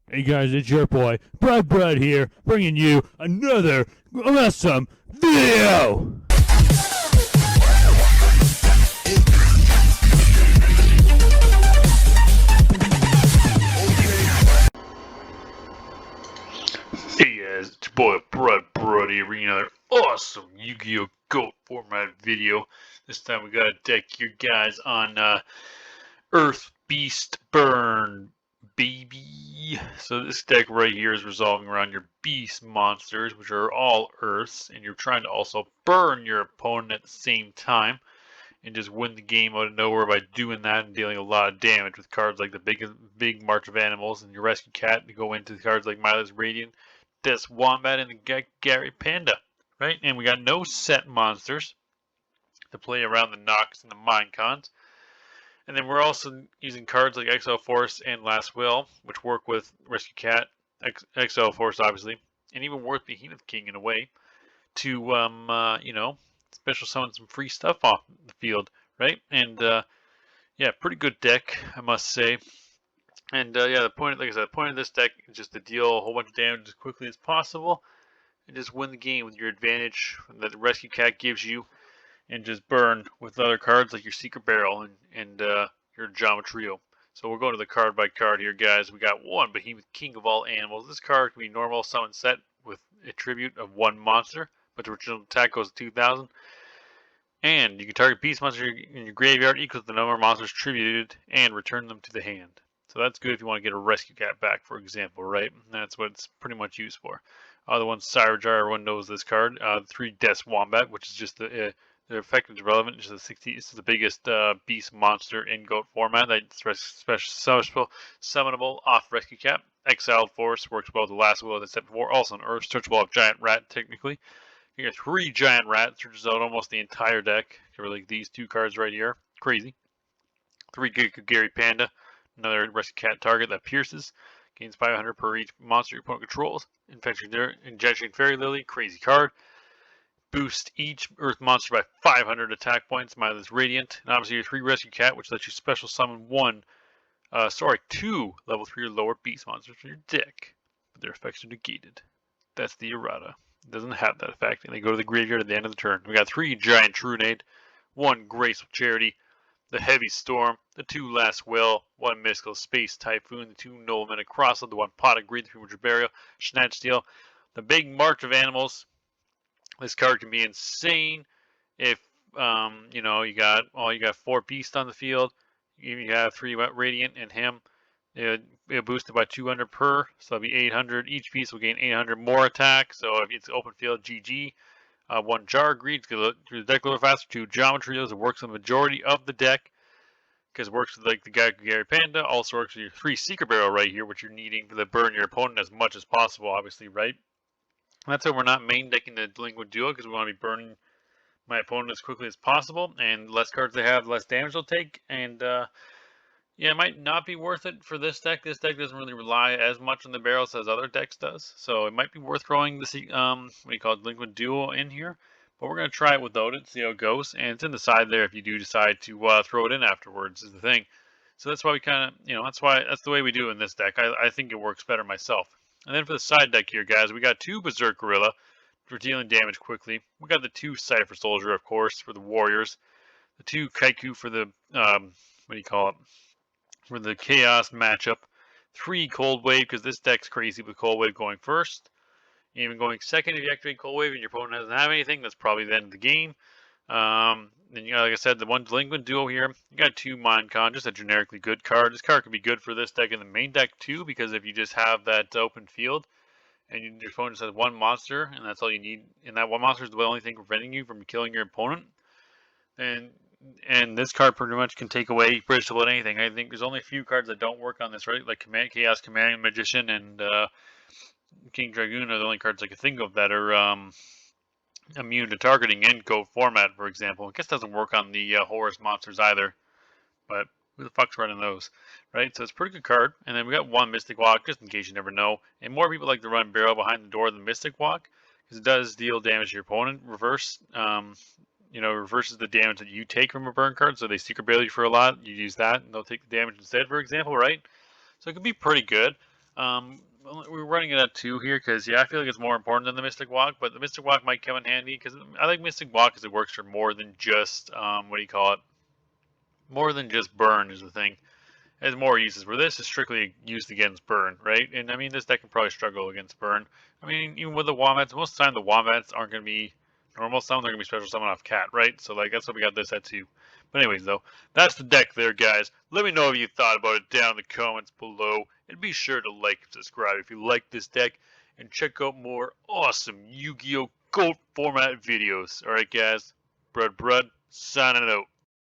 Hey guys, it's your boy, Brad here, bringing you another awesome video! Hey guys, it's your boy, Brad here, bringing another awesome Yu-Gi-Oh! GOAT format video. This time we got a deck here, guys, on Earth Beast Burn, baby. So this deck right here is resolving around your beast monsters, which are all Earths, and you're trying to also burn your opponent at the same time and just win the game out of nowhere by doing that and dealing a lot of damage with cards like the big March of Animals and your Rescue Cat to go into cards like Milo's Radiant, Death's Wombat, and the Gary Panda, right? And we got no set monsters to play around the Nox and the Minecons. And then we're also using cards like Exile Force and Last Will, which work with Rescue Cat, Exile Force obviously, and even Worth Behemoth King in a way, to special summon some free stuff off the field, right? And yeah, pretty good deck, I must say. And yeah, the point, like I said, the point of this deck is just to deal a whole bunch of damage as quickly as possible, and just win the game with your advantage that the Rescue Cat gives you, and just burn with other cards like your Secret Barrel and your Geometrio. So we'll go to the card by card here, guys. We got one Behemoth King of all animals. This card can be normal summon set with a tribute of one monster, but the original attack goes to 2,000. And you can target beast monster in your graveyard equal to the number of monsters tributed and return them to the hand. So that's good if you want to get a Rescue Cat back, for example, right? That's what it's pretty much used for. Other one, Cyrojar, everyone knows this card. 3 Death's Wombat, which is just the effect is relevant. It's the biggest beast monster in GOAT format. That's special summonable off Rescue Cat. Exiled Force works well with the Last Will, as I said before. Also an Earth searchable off Giant Rat, technically. You got 3 Giant Rats, searches out almost the entire deck. For like these 2 cards right here. Crazy. 3 Gary Panda, another Rescue Cat target that pierces. Gains 500 per each monster your opponent controls. Injection Fairy Lily, crazy card. Boost each Earth monster by 500 attack points, minus Radiant. And obviously your 3 Rescue Cat, which lets you special summon 2 level 3 or lower beast monsters from your deck. But their effects are negated. That's the errata. It doesn't have that effect, and they go to the graveyard at the end of the turn. We got 3 Giant Trunade, 1 Graceful Charity, the Heavy Storm, the 2 Last Will, 1 Mystical Space Typhoon, the 2 Noblemen Across, the 1 Pot of Greed, the 3 Burial, Snatch Steal, the big March of Animals. This card can be insane if you got 4 beasts on the field. You have 3 Radiant and him. It'll boosted by 200 per, so it'll be 800. Each piece will gain 800 more attack. So if it's open field, GG. 1 Jar Greed through the deck a little faster. 2 Geometrios. It works on the majority of the deck because it works with like the Gary Panda. Also works with your 3 Secret Barrel right here, which you're needing to burn your opponent as much as possible, obviously, right? That's why we're not main decking the Delinquent Duo, because we want to be burning my opponent as quickly as possible, and less cards they have, less damage they'll take, and yeah, it might not be worth it for this deck. This deck doesn't really rely as much on the barrels as other decks does, so it might be worth throwing the Delinquent Duo in here, but we're going to try it without it, see how it goes, and it's in the side there if you do decide to throw it in afterwards, is the thing. So that's why we kind of, that's the way we do it in this deck. I think it works better myself. And then for the side deck here, guys, we got 2 Berserk Gorilla for dealing damage quickly. We got the 2 Cypher Soldier, of course, for the Warriors. The 2 Kaiku for the, for the Chaos matchup. 3 Cold Wave, because this deck's crazy with Cold Wave going first. Even going second if you activate Cold Wave and your opponent doesn't have anything, that's probably the end of the game. Then like I said, the 1 Delinquent Duo here. You got 2 Minecon, just a generically good card. This card could be good for this deck in the main deck too, because if you just have that open field and your opponent just has 1 monster and that's all you need, and that 1 monster is the only thing preventing you from killing your opponent, and this card pretty much can take away Bridge to Blood anything. I think there's only a few cards that don't work on this, right? Like Chaos Commanding Magician and King Dragoon are the only cards I can think of that are immune to targeting in GOAT format, for example. I guess it doesn't work on the Horus monsters either, but who the fuck's running those, right? So it's a pretty good card. And then we got 1 Mystic Walk, just in case you never know. And more people like to run Barrel behind the door than Mystic Walk, because it does deal damage to your opponent. Reverses the damage that you take from a burn card, so they Secret Barrel you for a lot. You use that, and they'll take the damage instead, for example, right? So it can be pretty good. We're running it at 2 here because, yeah, I feel like it's more important than the Mystic Walk, but the Mystic Walk might come in handy because I like Mystic Walk because it works for more than just, what do you call it? More than just burn is the thing. It has more uses, where this is strictly used against burn, right? And I mean, this deck can probably struggle against burn. I mean, even with the Wombats, most of the time the Wombats aren't going to be normal summon, they're going to be special summon off Cat, right? So, like, that's what we got this at 2. But anyways, though, that's the deck there, guys. Let me know if you thought about it down in the comments below. And be sure to like and subscribe if you like this deck. And check out more awesome Yu-Gi-Oh! Gold format videos. Alright, guys. Brud, signing out.